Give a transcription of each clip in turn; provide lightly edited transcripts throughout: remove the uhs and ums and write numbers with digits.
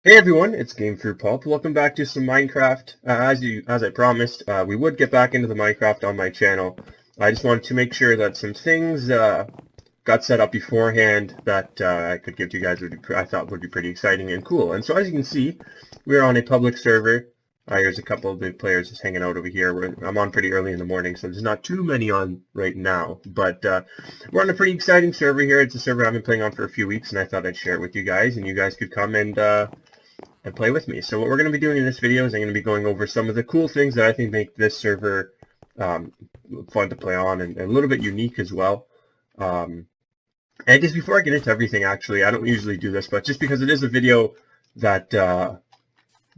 Hey everyone, it's Game Through Pulp. Welcome back to some Minecraft. As I promised, we would get back into the Minecraft on my channel. I just wanted to make sure that some things got set up beforehand that I could give to you guys. I thought would be pretty exciting and cool. And so, as you can see, we're on a public server. There's a couple of the players just hanging out over here. I'm on pretty early in the morning, so there's not too many on right now. But we're on a pretty exciting server here. It's a server I've been playing on for a few weeks, and I thought I'd share it with you guys, and you guys could come and play with me. So what we're going to be doing in this video is I'm going to be going over some of the cool things that I think make this server fun to play on and a little bit unique as well. And I guess before I get into everything, actually, I don't usually do this, but just because it is a video that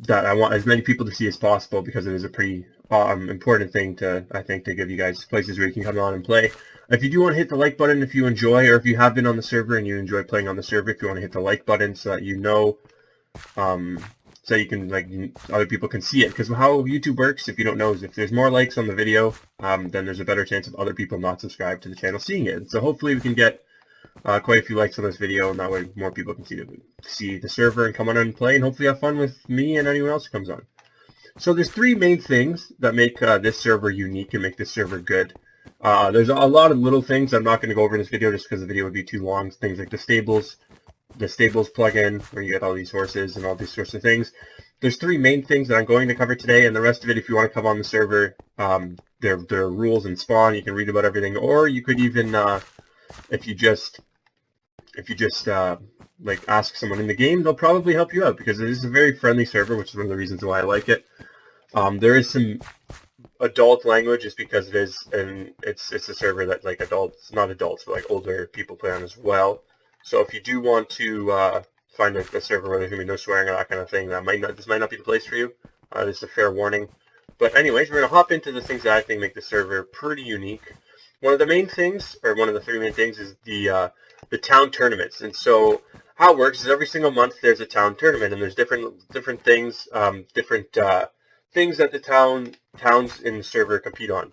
that I want as many people to see as possible, because it is a pretty important thing I think, to give you guys places where you can come on and play. If you do want to hit the like button if you enjoy, or if you have been on the server and you enjoy playing on the server, if you want to hit the like button so that you know so you can, like, other people can see it. Because how YouTube works, if you don't know, is if there's more likes on the video, then there's a better chance of other people not subscribed to the channel seeing it. So hopefully we can get quite a few likes on this video, and that way more people can see the server and come on and play, and hopefully have fun with me and anyone else who comes on. So there's three main things that make this server unique and make this server good. There's a lot of little things I'm not going to go over in this video just because the video would be too long. Things like the stables plugin, where you get all these horses and all these sorts of things. There's three main things that I'm going to cover today, and the rest of it, if you want to come on the server, there are rules and spawn. You can read about everything, or you could even, if you just like ask someone in the game, they'll probably help you out, because it is a very friendly server, which is one of the reasons why I like it. There is some adult language, just because it is, and it's a server that, like, adults, not adults, but like older people play on as well. So if you do want to find a server where there's going to be no swearing or that kind of thing, this might not be the place for you. This is a fair warning. But anyways, we're going to hop into the things that I think make the server pretty unique. One of the main things, or one of the three main things, is the town tournaments. And so how it works is every single month there's a town tournament, and there's different things, things that the towns in the server compete on.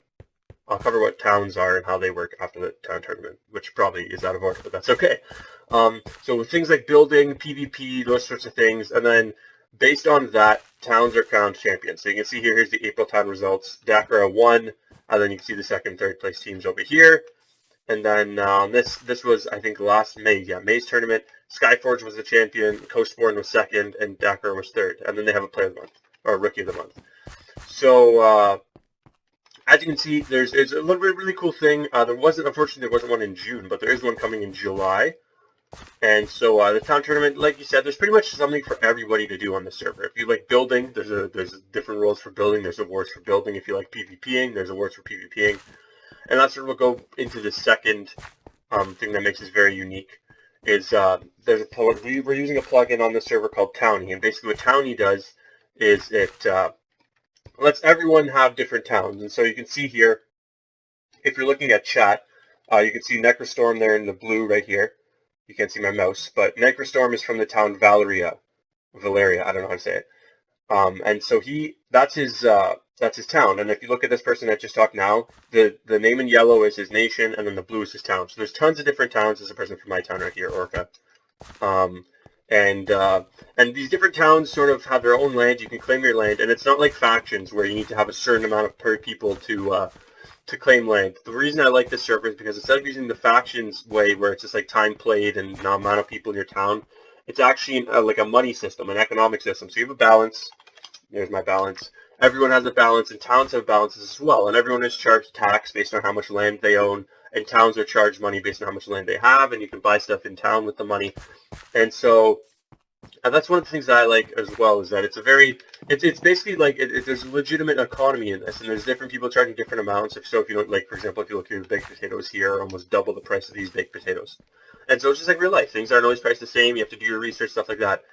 I'll cover what towns are and how they work after the town tournament, which probably is out of order, but that's okay. So things like building, PvP, those sorts of things, and then based on that, towns are crowned champions. So you can see here's the April town results. Dakara won, and then you can see the second and third place teams over here. And then this was, I think, last May. Yeah, May's tournament. Skyforge was the champion, Coastborn was second, and Dakar was third. And then they have a player of the month, or rookie of the month. So as you can see, it's a little bit really cool thing. Unfortunately, there wasn't one in June, but there is one coming in July. And so the town tournament, like you said, there's pretty much something for everybody to do on the server. If you like building, there's different rules for building. There's awards for building. If you like PvPing, there's awards for PvPing. And that's where we'll go into the second thing that makes this very unique. Is we're using a plugin on the server called Towny, and basically what Towny does is it lets everyone have different towns. And so you can see here, if you're looking at chat, you can see Necrostorm there in the blue right here. You can't see my mouse, but Necrostorm is from the town Valeria, I don't know how to say it. And so that's his town. And if you look at this person that just talked now, the name in yellow is his nation, and then the blue is his town. So there's tons of different towns. There's a person from my town right here, Orca. And these different towns sort of have their own land. You can claim your land, and it's not like factions where you need to have a certain amount of per people to claim land. The reason I like this server is because instead of using the factions way, where it's just like time played and the amount of people in your town, it's actually like a money system, an economic system. So you have a balance. There's my balance. Everyone has a balance, and towns have balances as well. And everyone is charged tax based on how much land they own, and towns are charged money based on how much land they have, and you can buy stuff in town with the money. And so that's one of the things that I like as well, is that it's basically like there's a legitimate economy in this, and there's different people charging different amounts. If you don't, like, for example, if you look at the baked potatoes here, are almost double the price of these baked potatoes. And so it's just like real life. Things aren't always priced the same. You have to do your research, stuff like that.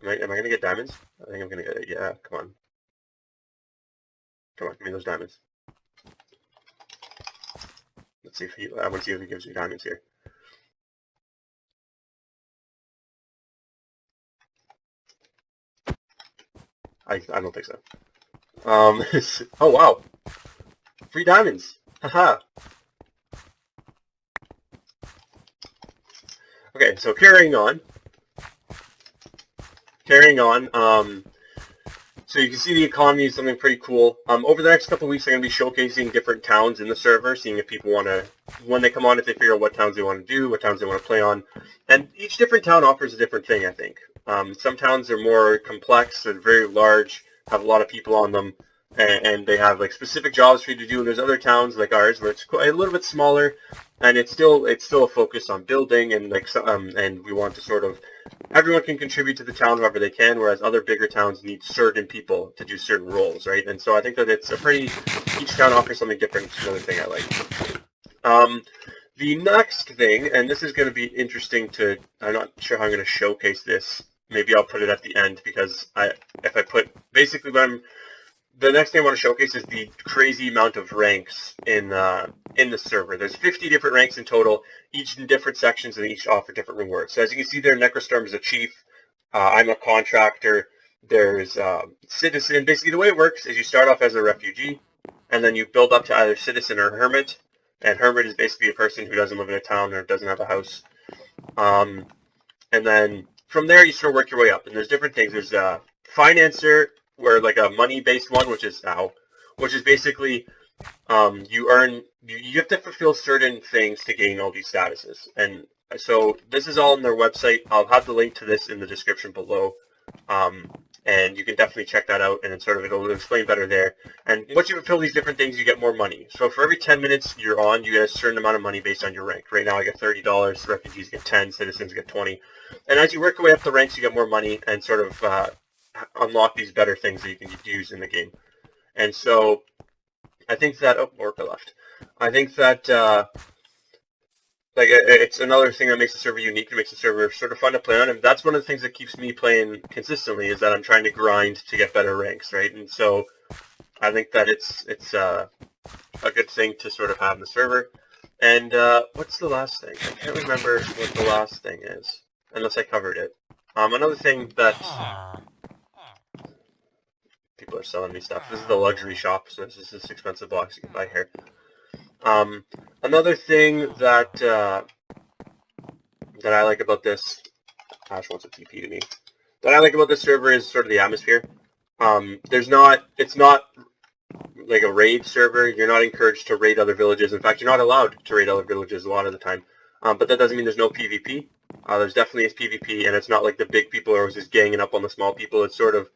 Am I going to get diamonds? I think I'm going to get it. Yeah, come on. Come on, give me those diamonds. Let's see if I want to see if he gives me diamonds here. I don't think so. Oh, wow. Free diamonds. Haha. Okay, so carrying on. carrying on. So you can see the economy is something pretty cool. Over the next couple of weeks, I'm going to be showcasing different towns in the server, seeing if people want to, when they come on, if they figure out what towns they want to do, what towns they want to play on. And each different town offers a different thing, I think. Some towns are more complex, they're very large, have a lot of people on them, and they have like specific jobs for you to do. And there's other towns like ours where it's a little bit smaller, and it's still a focus on building, and and we want to sort of, everyone can contribute to the town however they can, whereas other bigger towns need certain people to do certain roles, right? And so I think that it's a pretty, each town offers something different, which is another thing I like. The next thing, and this is going to be interesting to, I'm not sure how I'm going to showcase this. Maybe I'll put it at the end, because if I put, basically what the next thing I want to showcase is the crazy amount of ranks in the server. There's 50 different ranks in total, each in different sections, and each offer different rewards. So as you can see there, Necrostorm is a chief. I'm a contractor. There's citizen. Basically, the way it works is you start off as a refugee, and then you build up to either citizen or hermit. And hermit is basically a person who doesn't live in a town or doesn't have a house. And then from there, you sort of work your way up. And there's different things. There's financer, where like a money-based one, which is basically you have to fulfill certain things to gain all these statuses. And so this is all on their website. I'll have the link to this in the description below. And you can definitely check that out, and it'll explain better there. And once you fulfill these different things, you get more money. So for every 10 minutes you're on, you get a certain amount of money based on your rank. Right now I get $30, refugees get 10, citizens get 20. And as you work your way up the ranks, you get more money and sort of unlock these better things that you can use in the game. And so I think that, oh, Orca left. I think that it's another thing that makes the server unique and makes the server sort of fun to play on. And that's one of the things that keeps me playing consistently, is that I'm trying to grind to get better ranks, right? And so I think that it's a good thing to sort of have in the server. And what's the last thing? I can't remember what the last thing is, unless I covered it. Another thing that people are selling me stuff. This is the luxury shop, so this is this expensive box you can buy here. Another thing that I like about this, Ash wants a TP to me. That I like about this server is sort of the atmosphere. It's not like a raid server. You're not encouraged to raid other villages. In fact, you're not allowed to raid other villages a lot of the time. But that doesn't mean there's no PvP. There's definitely is PvP, and it's not like the big people are always just ganging up on the small people. It's sort of,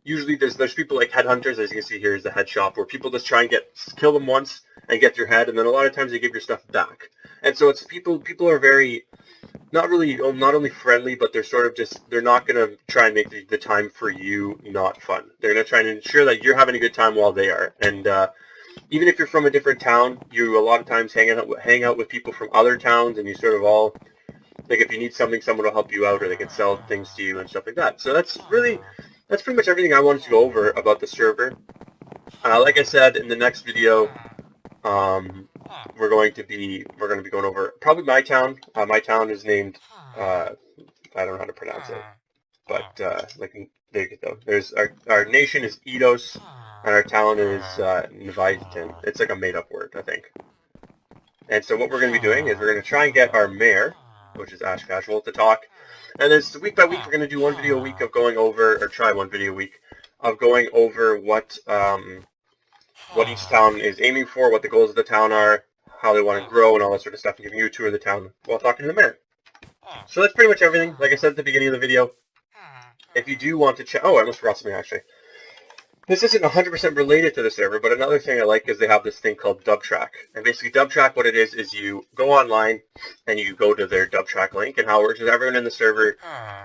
usually there's people like headhunters, as you can see here is the head shop, where people just try and kill them once and get your head, and then a lot of times they give your stuff back. And so it's people are very, not only friendly, but they're sort of just, they're not going to try and make the time for you not fun. They're going to try and ensure that you're having a good time while they are. And even if you're from a different town, you a lot of times hang out with people from other towns, and you sort of all, like if you need something, someone will help you out, or they can sell things to you and stuff like that. So that's pretty much everything I wanted to go over about the server. Like I said, in the next video, we're going to be going over probably my town. My town is named, I don't know how to pronounce it, but there you go. There's our nation is Eidos, and our town is Neviatin. It's like a made-up word, I think. And so what we're going to be doing is we're going to try and get our mayor, which is Ash Casual, to talk. And then week by week, we're going to do one video a week of going over, or try one video a week of going over what each town is aiming for, what the goals of the town are, how they want to grow, and all that sort of stuff, and giving you a tour of the town while talking to the mayor. So that's pretty much everything. Like I said at the beginning of the video, if you do want to check, oh, I almost forgot something actually. This isn't 100% related to the server, but another thing I like is they have this thing called Dubtrack. And basically Dubtrack, what it is you go online and you go to their Dubtrack link, and how it works is everyone in the server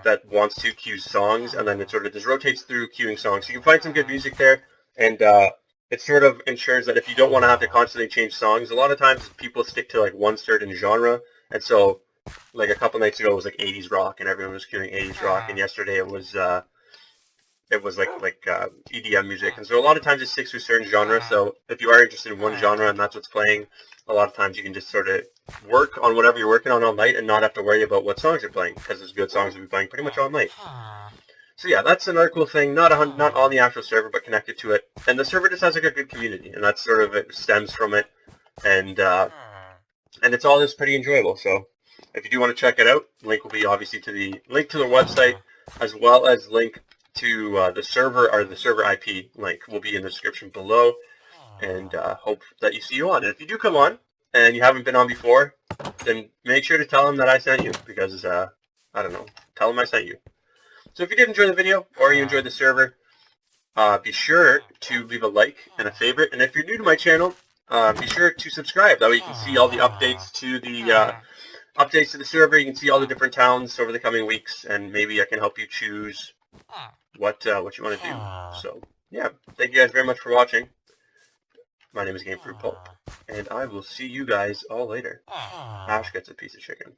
that wants to queue songs, and then it sort of just rotates through queuing songs. So you can find some good music there, and it sort of ensures that if you don't want to have to constantly change songs, a lot of times people stick to like one certain genre, and so like a couple nights ago it was like 80s rock, and everyone was queuing 80s rock, and yesterday it was like EDM music, and so a lot of times it sticks to a certain genre. So if you are interested in one genre and that's what's playing, a lot of times you can just sort of work on whatever you're working on all night and not have to worry about what songs you're playing, because there's good songs you'll be playing pretty much all night. So yeah, that's another cool thing, not on the actual server, but connected to it. And the server just has like a good community, and that's sort of, it stems from it, and it's all just pretty enjoyable. So if you do want to check it out, link will be obviously to the link to the website. as well as link to the server, or the server IP link will be in the description below, and hope that you see you on. And if you do come on and you haven't been on before, then make sure to tell them that I sent you, because I don't know, tell them I sent you. So if you did enjoy the video or you enjoyed the server, be sure to leave a like and a favorite. And if you're new to my channel, be sure to subscribe. That way you can see all the updates to the server. You can see all the different towns over the coming weeks, and maybe I can help you choose what you want to do. So yeah, thank you guys very much for watching. My name is Game Fruit Pulp, and I will see you guys all later. Ash gets a piece of chicken.